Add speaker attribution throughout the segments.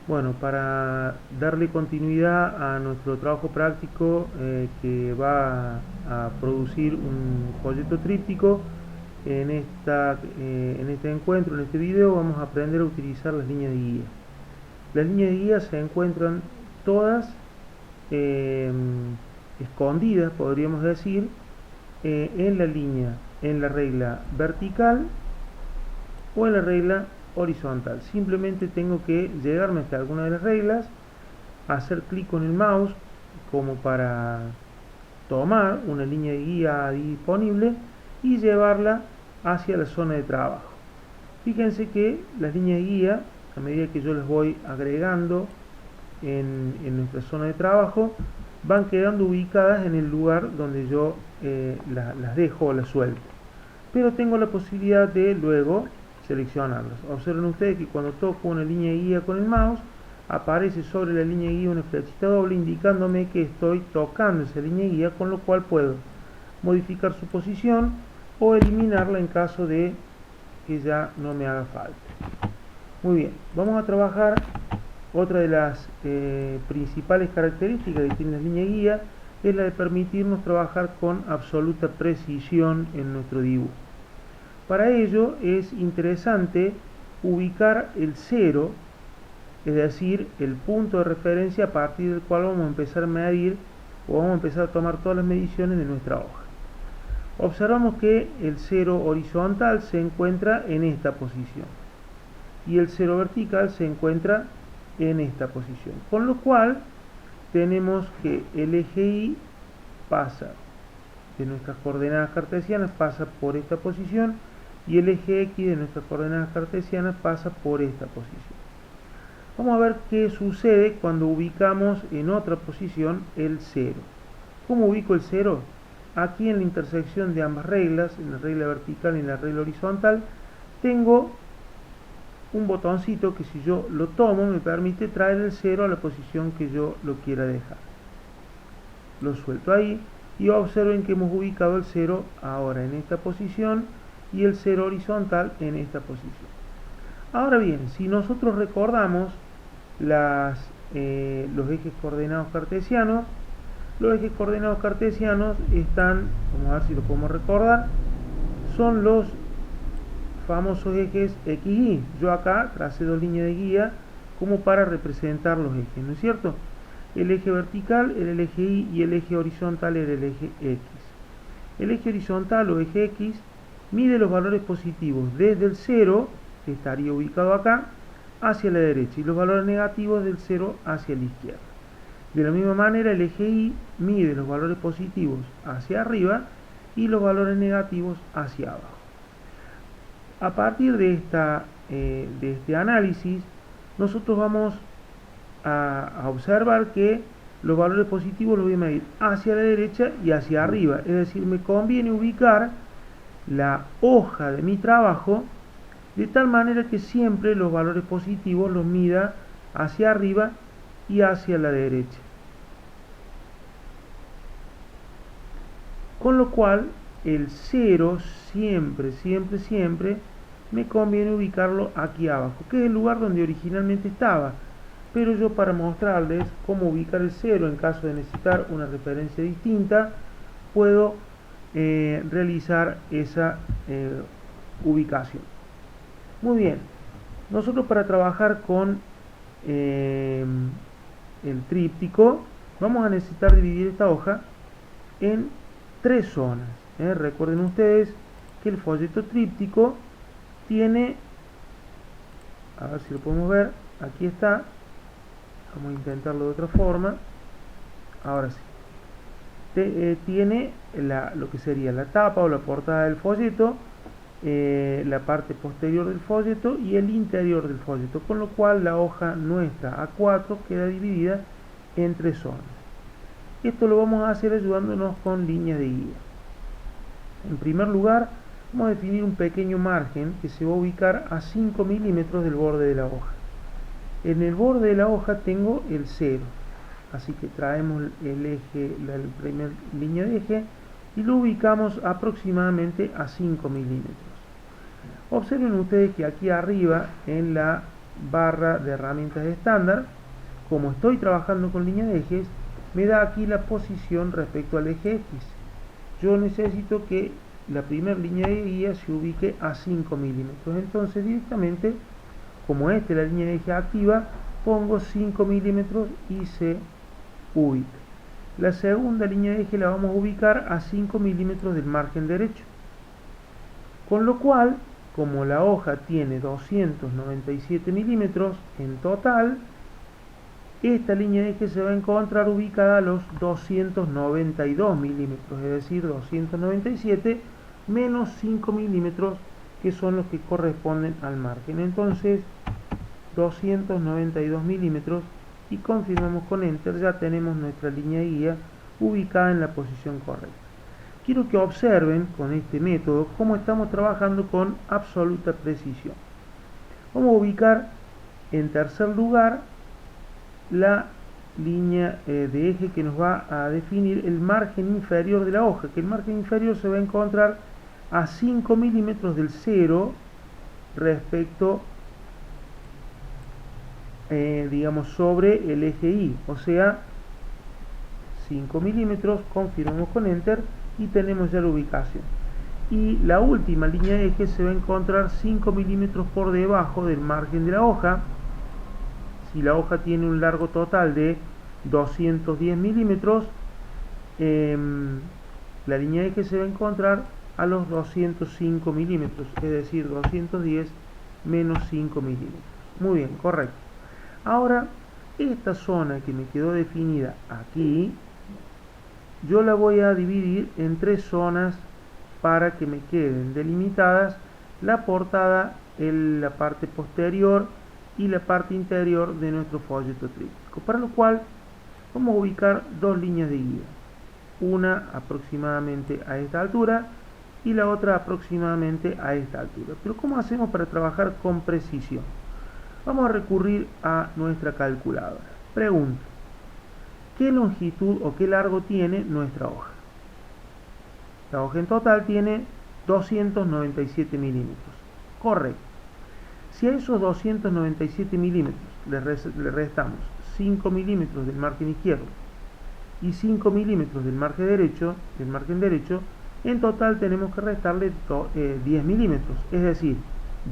Speaker 1: Bueno, para darle continuidad a nuestro trabajo práctico que va a producir un folleto tríptico, en este encuentro, en este video, vamos a aprender a utilizar las líneas de guía. Las líneas de guía se encuentran todas eh, escondidas, podríamos decir, en la línea, en la regla vertical o en la regla horizontal. Simplemente tengo que llegarme hasta alguna de las reglas, hacer clic con el mouse como para tomar una línea de guía disponible y llevarla hacia la zona de trabajo. Fíjense que las líneas de guía, a medida que yo las voy agregando en nuestra zona de trabajo, van quedando ubicadas en el lugar donde yo las dejo o las suelto. Pero tengo la posibilidad de luego seleccionarlas. Observen ustedes que cuando toco una línea de guía con el mouse, aparece sobre la línea de guía una flechita doble indicándome que estoy tocando esa línea de guía, con lo cual puedo modificar su posición o eliminarla en caso de que ya no me haga falta. Muy bien, vamos a trabajar. Otra de las principales características que tiene la línea de guía es la de permitirnos trabajar con absoluta precisión en nuestro dibujo. Para ello es interesante ubicar el cero, es decir, el punto de referencia a partir del cual vamos a empezar a medir o vamos a empezar a tomar todas las mediciones de nuestra hoja. Observamos que el cero horizontal se encuentra en esta posición y el cero vertical se encuentra en esta posición, con lo cual tenemos que el eje Y pasa de nuestras coordenadas cartesianas, pasa por esta posición, y el eje X de nuestras coordenadas cartesianas pasa por esta posición. Vamos a ver qué sucede cuando ubicamos en otra posición el 0. ¿Cómo ubico el 0? Aquí en la intersección de ambas reglas, en la regla vertical y en la regla horizontal, tengo un botoncito que si yo lo tomo me permite traer el 0 a la posición que yo lo quiera dejar. Lo suelto ahí y observen que hemos ubicado el 0 ahora en esta posición y el 0 horizontal en esta posición. Ahora bien, si nosotros recordamos los ejes coordenados cartesianos, los ejes coordenados cartesianos están, vamos a ver si lo podemos recordar, son los famosos ejes X y Y. Yo acá tracé dos líneas de guía como para representar los ejes, ¿no es cierto? El eje vertical era el eje Y y el eje horizontal era el eje X. El eje horizontal o eje X mide los valores positivos desde el 0, que estaría ubicado acá, hacia la derecha, y los valores negativos del 0 hacia la izquierda. De la misma manera, el eje Y mide los valores positivos hacia arriba y los valores negativos hacia abajo. A partir de este análisis, nosotros vamos a observar que los valores positivos los voy a medir hacia la derecha y hacia arriba. Es decir, me conviene ubicar la hoja de mi trabajo de tal manera que siempre los valores positivos los mida hacia arriba y hacia la derecha. Con lo cual, el 0 siempre me conviene ubicarlo aquí abajo, que es el lugar donde originalmente estaba. Pero yo, para mostrarles cómo ubicar el 0 en caso de necesitar una referencia distinta, puedo realizar esa ubicación. Muy bien, nosotros para trabajar con el tríptico vamos a necesitar dividir esta hoja en 3 zonas. Recuerden ustedes que el folleto tríptico tiene, a ver si lo podemos ver, aquí está, vamos a intentarlo de otra forma, ahora sí, tiene lo que sería la tapa o la portada del folleto, la parte posterior del folleto y el interior del folleto, con lo cual la hoja nuestra A4 queda dividida en 3 zonas. Esto lo vamos a hacer ayudándonos con líneas de guía. En primer lugar, vamos a definir un pequeño margen que se va a ubicar a 5 milímetros del borde de la hoja. En el borde de la hoja tengo el 0, así que traemos el eje, la primera línea de eje, y lo ubicamos aproximadamente a 5 milímetros. Observen ustedes que aquí arriba, en la barra de herramientas estándar. Como estoy trabajando con línea de ejes, me da aquí la posición respecto al eje X. Yo necesito que la primera línea de guía se ubique a 5 milímetros. Entonces directamente, como esta es la línea de eje activa, pongo 5 milímetros y se ubica. La segunda línea de eje la vamos a ubicar a 5 milímetros del margen derecho. Con lo cual, como la hoja tiene 297 milímetros en total, esta línea de eje se va a encontrar ubicada a los 292 milímetros, es decir, 297 menos 5 milímetros, que son los que corresponden al margen. Entonces, 292 milímetros, y confirmamos con Enter, ya tenemos nuestra línea de guía ubicada en la posición correcta. Quiero que observen con este método cómo estamos trabajando con absoluta precisión. Vamos a ubicar en tercer lugar la línea de eje que nos va a definir el margen inferior de la hoja, que el margen inferior se va a encontrar a 5 milímetros del 0 respecto, digamos, sobre el eje Y, o sea, 5 milímetros, confirmamos con Enter y tenemos ya la ubicación. Y la última línea de eje se va a encontrar 5 milímetros por debajo del margen de la hoja. Si la hoja tiene un largo total de 210 milímetros, la línea de eje se va a encontrar a los 205 milímetros, es decir, 210 menos 5 milímetros. Muy bien, correcto. Ahora, esta zona que me quedó definida aquí, yo la voy a dividir en 3 zonas para que me queden delimitadas la portada, la parte posterior y la parte interior de nuestro folleto tríptico, para lo cual vamos a ubicar 2 líneas de guía, una aproximadamente a esta altura y la otra aproximadamente a esta altura. Pero ¿cómo hacemos para trabajar con precisión? Vamos a recurrir a nuestra calculadora. Pregunta: ¿qué longitud o qué largo tiene nuestra hoja? La hoja en total tiene 297 milímetros. Correcto. Si a esos 297 milímetros le restamos 5 milímetros del margen izquierdo y 5 milímetros del margen derecho, en total tenemos que restarle 10 milímetros. Es decir,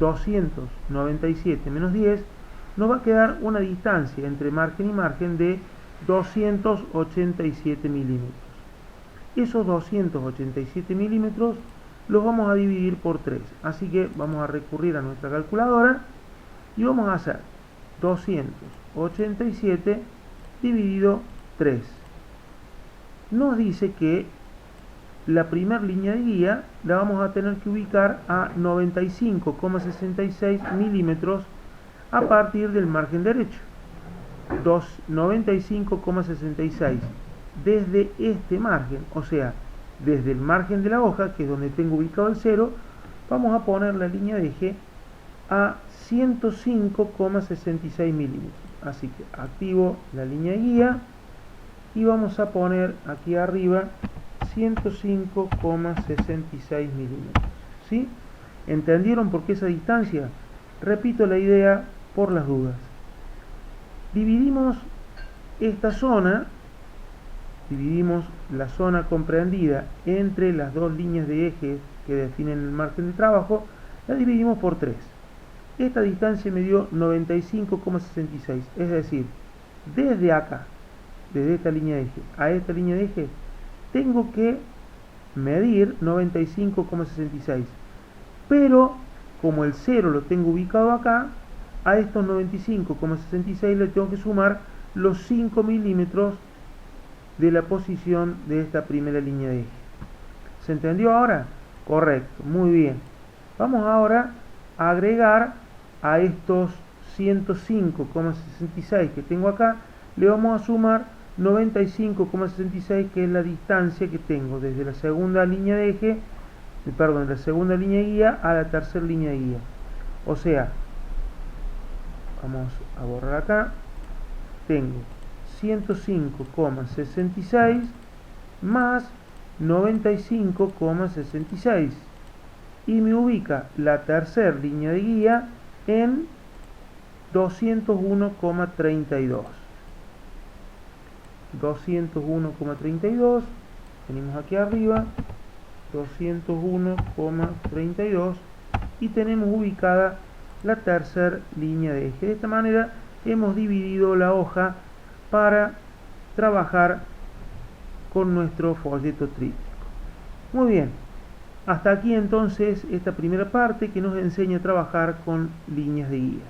Speaker 1: 297 menos 10, nos va a quedar una distancia entre margen y margen de 287 milímetros. Esos 287 milímetros los vamos a dividir por 3. Así que vamos a recurrir a nuestra calculadora y vamos a hacer 287 dividido 3. Nos dice que la primera línea de guía la vamos a tener que ubicar a 95,66 milímetros a partir del margen derecho. 95,66 desde este margen, o sea, desde el margen de la hoja, que es donde tengo ubicado el 0, vamos a poner la línea de eje a 105,66 milímetros. Así que activo la línea de guía y vamos a poner aquí arriba 105,66 milímetros. ¿Sí? ¿Entendieron por qué esa distancia? Repito la idea por las dudas. Dividimos esta zona, dividimos la zona comprendida entre las 2 líneas de eje que definen el margen de trabajo, la dividimos por 3. Esta distancia me dio 95,66, es decir, desde acá, desde esta línea de eje a esta línea de eje, tengo que medir 95,66, pero como el 0 lo tengo ubicado acá, a estos 95,66 le tengo que sumar los 5 milímetros de la posición de esta primera línea de eje. ¿Se entendió ahora? Correcto, muy bien. Vamos ahora a agregar a estos 105,66 que tengo acá, le vamos a sumar 95,66, que es la distancia que tengo desde la segunda línea de eje, la segunda línea de guía a la tercera línea de guía. O sea, vamos a borrar acá, tengo 105,66 más 95,66 y me ubica la tercera línea de guía en 201,32. 201,32, venimos aquí arriba, 201,32 y tenemos ubicada la tercera línea de eje. De esta manera hemos dividido la hoja para trabajar con nuestro folleto tríptico. Muy bien, hasta aquí entonces esta primera parte que nos enseña a trabajar con líneas de guía.